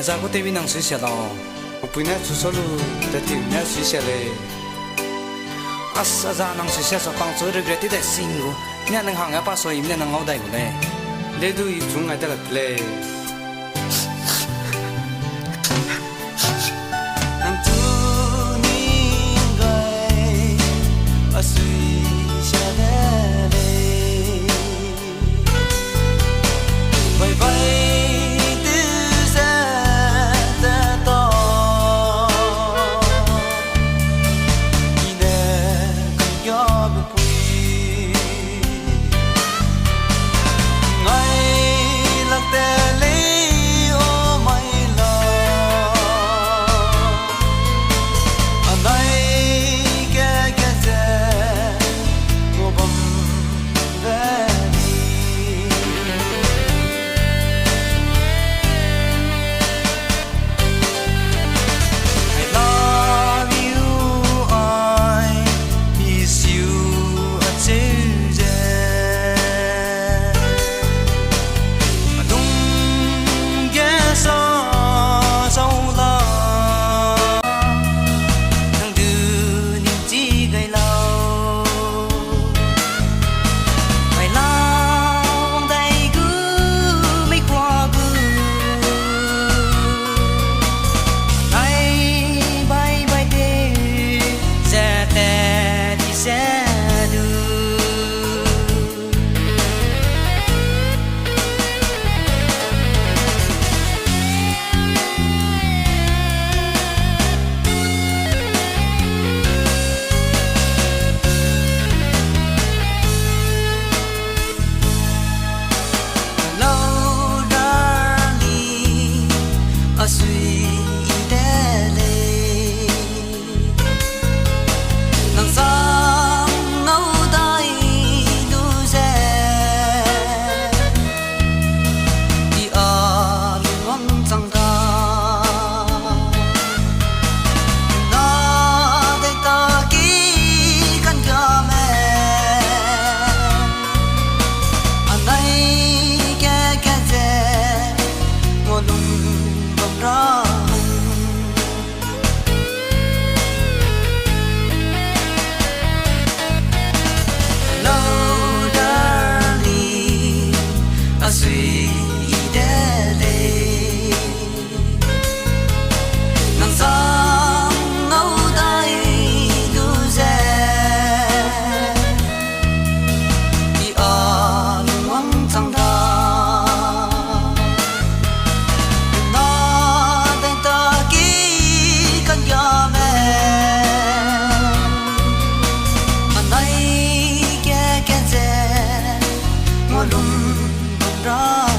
ra có tivi năng suy xét đâu bữa nay chú solo để tìm nhá suy xétเลยasa ra năng suy xét sao bằng số regret thì đại sinh của nhà năng hàng apa số im nhà năng ngau đại của này để đuôi chúng ngay tại là play năng tu ni gai a suy xét đây bye bye lum ra